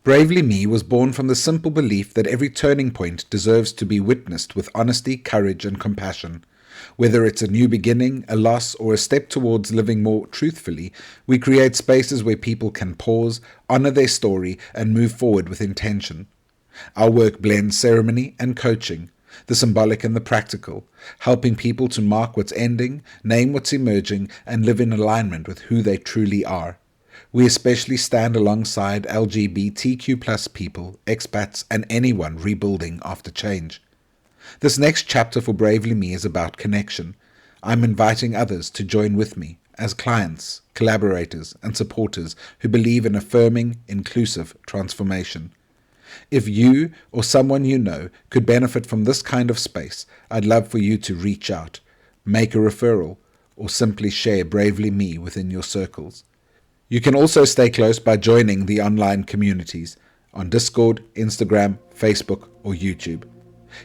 Bravely Me was born from the simple belief that every turning point deserves to be witnessed with honesty, courage, and compassion. Whether it's a new beginning, a loss, or a step towards living more truthfully, we create spaces where people can pause, honor their story, and move forward with intention. Our work blends ceremony and coaching, the symbolic and the practical, helping people to mark what's ending, name what's emerging, and live in alignment with who they truly are. We especially stand alongside LGBTQ+ people, expats, and anyone rebuilding after change. This next chapter for Bravely Me is about connection. I'm inviting others to join with me as clients, collaborators, and supporters who believe in affirming, inclusive transformation. If you or someone you know could benefit from this kind of space, I'd love for you to reach out, make a referral, or simply share Bravely Me within your circles. You can also stay close by joining the online communities on Discord, Instagram, Facebook, or YouTube.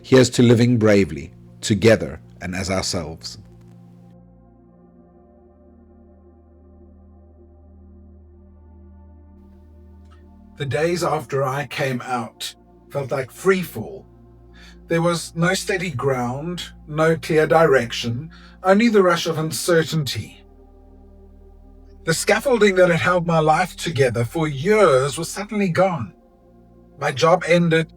Here's to living bravely, together and as ourselves. The days after I came out felt like freefall. There was no steady ground, no clear direction, only the rush of uncertainty. The scaffolding that had held my life together for years was suddenly gone. My job ended,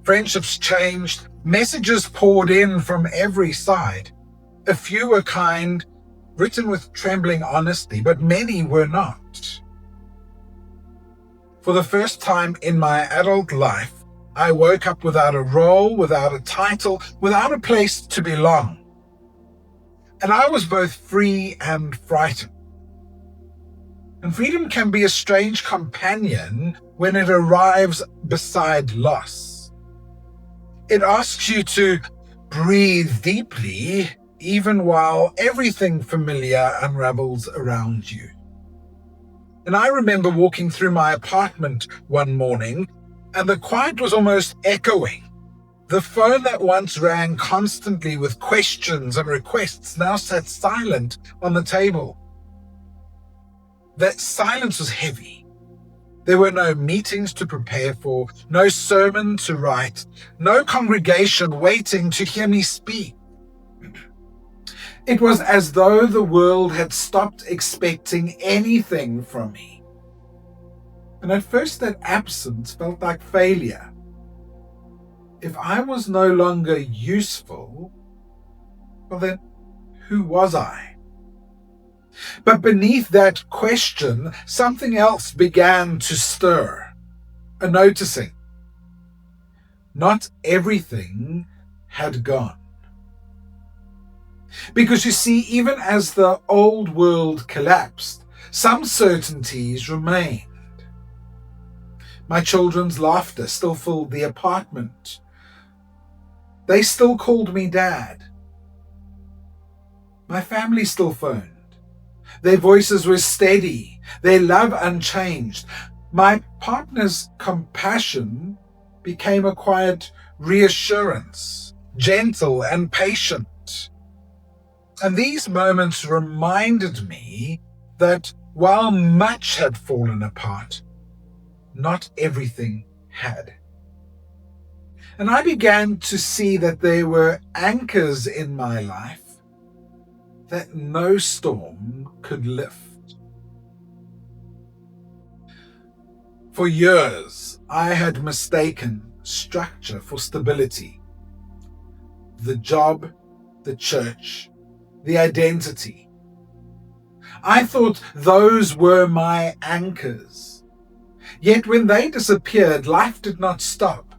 friendships changed, messages poured in from every side. A few were kind, written with trembling honesty, but many were not. For the first time in my adult life, I woke up without a role, without a title, without a place to belong. And I was both free and frightened. And freedom can be a strange companion when it arrives beside loss. It asks you to breathe deeply, even while everything familiar unravels around you. And I remember walking through my apartment one morning, and the quiet was almost echoing. The phone that once rang constantly with questions and requests now sat silent on the table. That silence was heavy. There were no meetings to prepare for, no sermon to write, no congregation waiting to hear me speak. It was as though the world had stopped expecting anything from me. And at first that absence felt like failure. If I was no longer useful, well then, who was I? But beneath that question, something else began to stir, a noticing. Not everything had gone. Because you see, even as the old world collapsed, some certainties remained. My children's laughter still filled the apartment. They still called me Dad. My family still phoned. Their voices were steady, their love unchanged. My partner's compassion became a quiet reassurance, gentle and patient. And these moments reminded me that while much had fallen apart, not everything had. And I began to see that there were anchors in my life that no storm could lift. For years, I had mistaken structure for stability. The job, the church, the identity. I thought those were my anchors. Yet when they disappeared, life did not stop.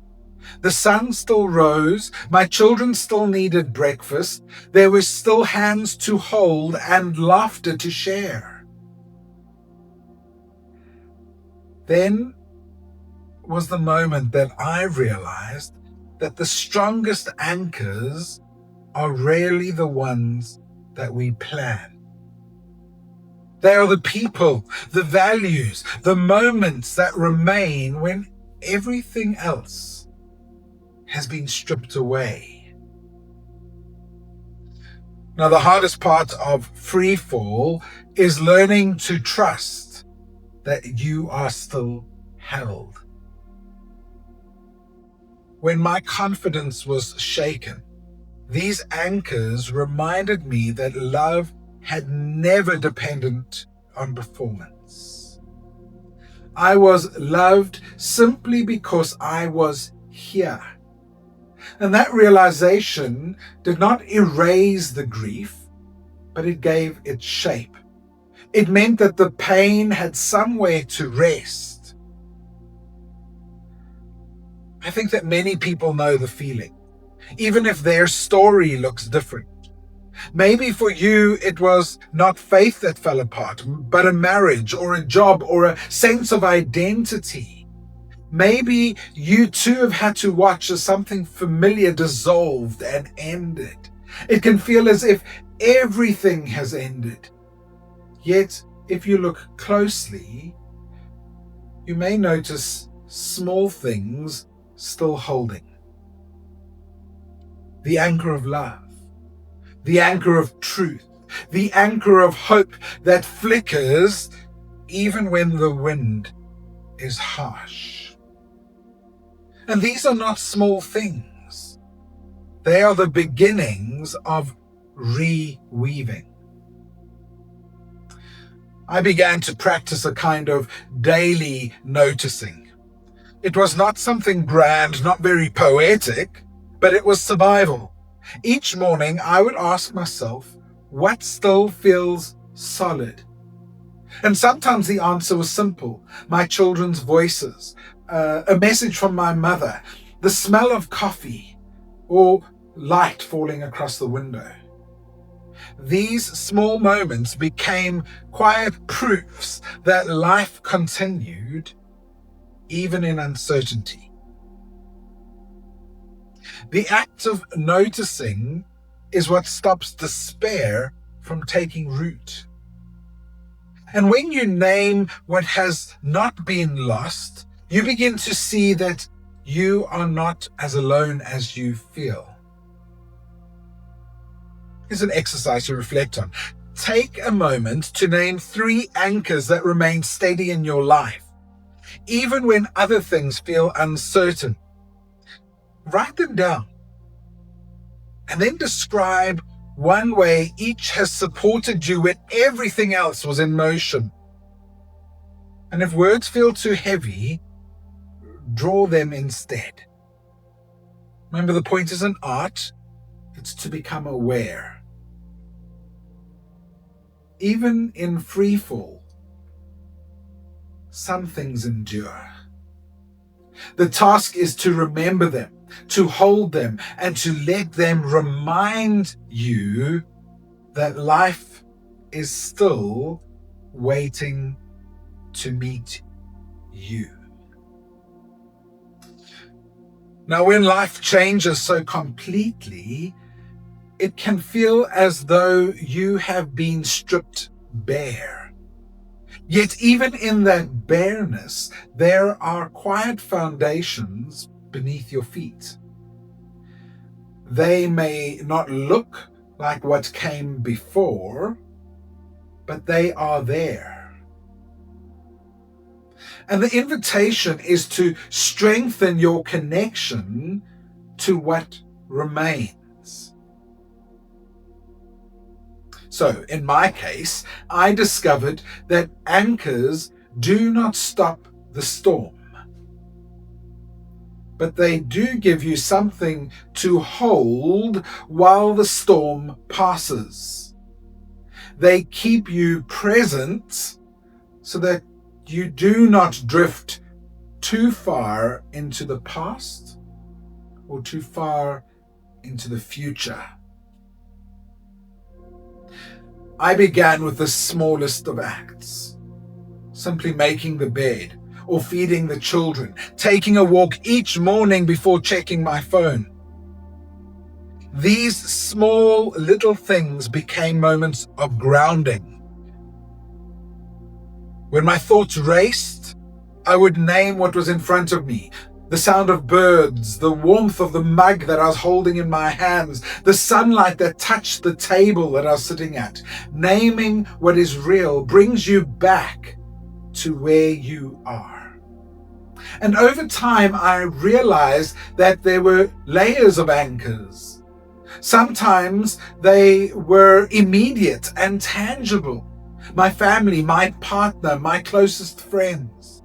The sun still rose, my children still needed breakfast, there were still hands to hold and laughter to share. Then was the moment that I realized that the strongest anchors are rarely the ones that we plan. They are the people, the values, the moments that remain when everything else has been stripped away. Now, the hardest part of freefall is learning to trust that you are still held. when my confidence was shaken, these anchors reminded me that love had never depended on performance. I was loved simply because I was here. And that realization did not erase the grief, but it gave it shape. It meant that the pain had somewhere to rest. I think that many people know the feeling, even if their story looks different. Maybe for you it was not faith that fell apart, but a marriage or a job or a sense of identity. Maybe you too have had to watch as something familiar dissolved and ended. It can feel as if everything has ended. Yet, if you look closely, you may notice small things still holding. The anchor of love, the anchor of truth, the anchor of hope that flickers even when the wind is harsh. And these are not small things. They are the beginnings of reweaving. I began to practice a kind of daily noticing. It was not something grand, not very poetic, but it was survival. Each morning I would ask myself, what still feels solid? And sometimes the answer was simple. My children's voices, a message from my mother, the smell of coffee, or light falling across the window. These small moments became quiet proofs that life continued even in uncertainty. The act of noticing is what stops despair from taking root. And when you name what has not been lost, you begin to see that you are not as alone as you feel. Here's an exercise to reflect on. Take a moment to name 3 anchors that remain steady in your life, even when other things feel uncertain. Write them down, and then describe one way each has supported you when everything else was in motion. And if words feel too heavy, draw them instead. Remember, the point isn't art, it's to become aware. Even in freefall, some things endure. The task is to remember them, to hold them, and to let them remind you that life is still waiting to meet you. Now, when life changes so completely, it can feel as though you have been stripped bare. Yet even in that bareness, there are quiet foundations beneath your feet. They may not look like what came before, but they are there. And the invitation is to strengthen your connection to what remains. So, in my case, I discovered that anchors do not stop the storm, but they do give you something to hold while the storm passes. They keep you present so that you do not drift too far into the past or too far into the future. I began with the smallest of acts, simply making the bed or feeding the children, taking a walk each morning before checking my phone. These small little things became moments of grounding. When my thoughts raced, I would name what was in front of me. The sound of birds, the warmth of the mug that I was holding in my hands, the sunlight that touched the table that I was sitting at. Naming what is real brings you back to where you are. And over time, I realized that there were layers of anchors. Sometimes they were immediate and tangible. My family, my partner, my closest friends.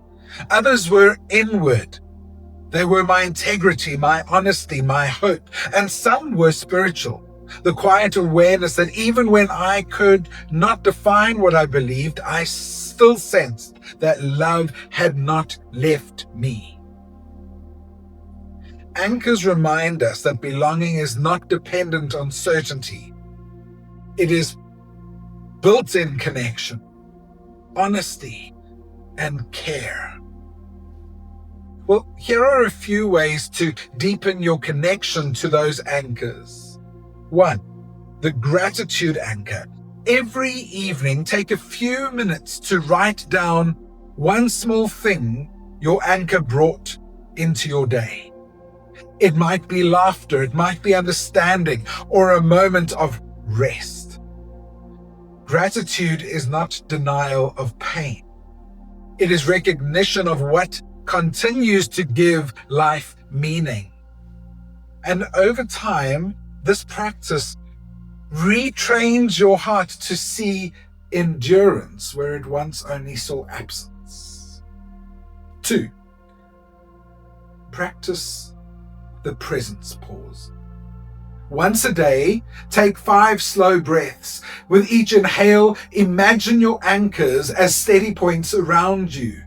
Others were inward. They were my integrity, my honesty, my hope. And some were spiritual. The quiet awareness that even when I could not define what I believed, I still sensed that love had not left me. Anchors remind us that belonging is not dependent on certainty. It is built-in connection, honesty, and care. Well, here are a few ways to deepen your connection to those anchors. 1. The gratitude anchor. Every evening, take a few minutes to write down one small thing your anchor brought into your day. It might be laughter, it might be understanding, or a moment of rest. Gratitude is not denial of pain. It is recognition of what continues to give life meaning. And over time, this practice retrains your heart to see endurance where it once only saw absence. 2. Practice the presence pause. Once a day, take 5 slow breaths. With each inhale, imagine your anchors as steady points around you.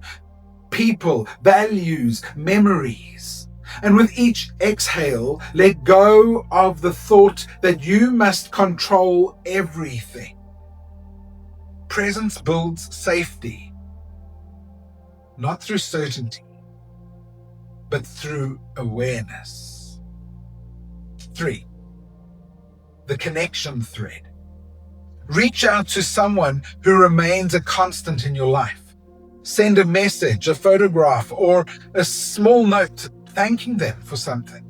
People, values, memories. And with each exhale, let go of the thought that you must control everything. Presence builds safety, not through certainty, but through awareness. 3. The connection thread. Reach out to someone who remains a constant in your life. Send a message, a photograph, or a small note thanking them for something.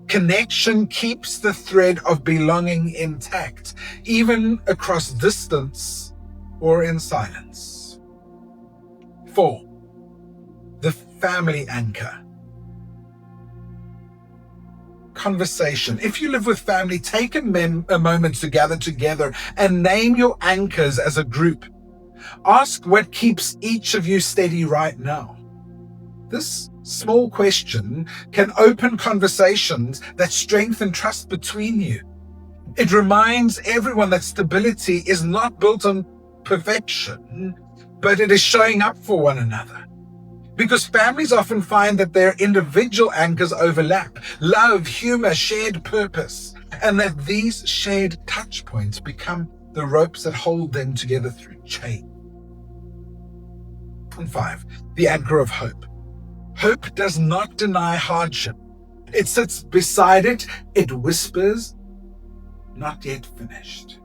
Connection keeps the thread of belonging intact, even across distance or in silence. 4. The family anchor. Conversation. If you live with family, take a moment to gather together and name your anchors as a group. Ask what keeps each of you steady right now. This small question can open conversations that strengthen trust between you. It reminds everyone that stability is not built on perfection, but it is showing up for one another. Because families often find that their individual anchors overlap: love, humor, shared purpose, and that these shared touch points become the ropes that hold them together through change. And 5, the anchor of hope. Hope does not deny hardship. It sits beside it. It whispers, not yet finished.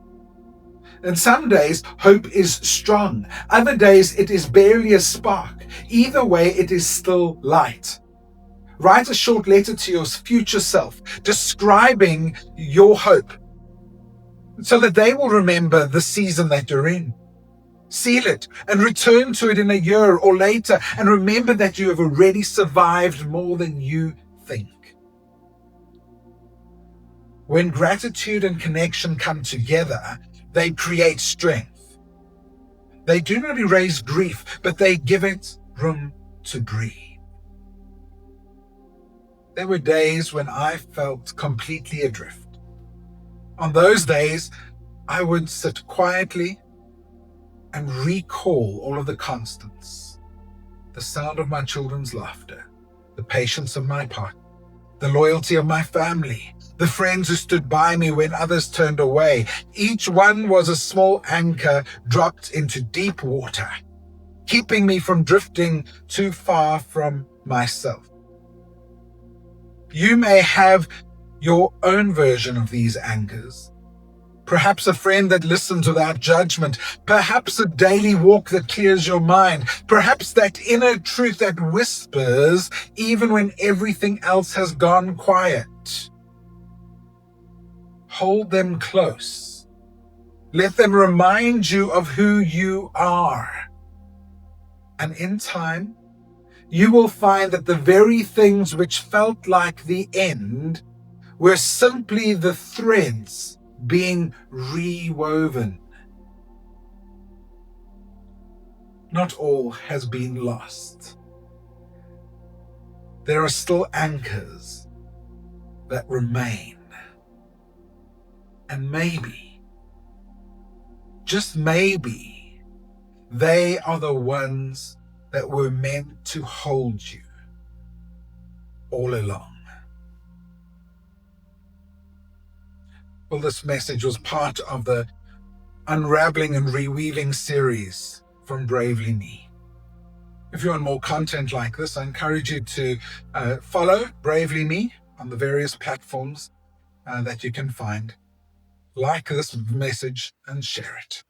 And some days, hope is strong. Other days, it is barely a spark. Either way, it is still light. Write a short letter to your future self, describing your hope, so that they will remember the season that you're in. Seal it and return to it in a year or later, and remember that you have already survived more than you think. When gratitude and connection come together, they create strength. They do not erase grief, but they give it room to breathe. There were days when I felt completely adrift. On those days, I would sit quietly and recall all of the constants: the sound of my children's laughter, the patience of my partner, the loyalty of my family, the friends who stood by me when others turned away. Each one was a small anchor dropped into deep water, keeping me from drifting too far from myself. You may have your own version of these anchors. Perhaps a friend that listens without judgment. Perhaps a daily walk that clears your mind. Perhaps that inner truth that whispers even when everything else has gone quiet. Hold them close. Let them remind you of who you are. And in time, you will find that the very things which felt like the end were simply the threads being rewoven. Not all has been lost. There are still anchors that remain. And maybe, just maybe, they are the ones that were meant to hold you all along. Well, this message was part of the Unravelling and Reweaving series from Bravely Me. If you want more content like this, I encourage you to follow Bravely Me on the various platforms that you can find. Like this message and share it.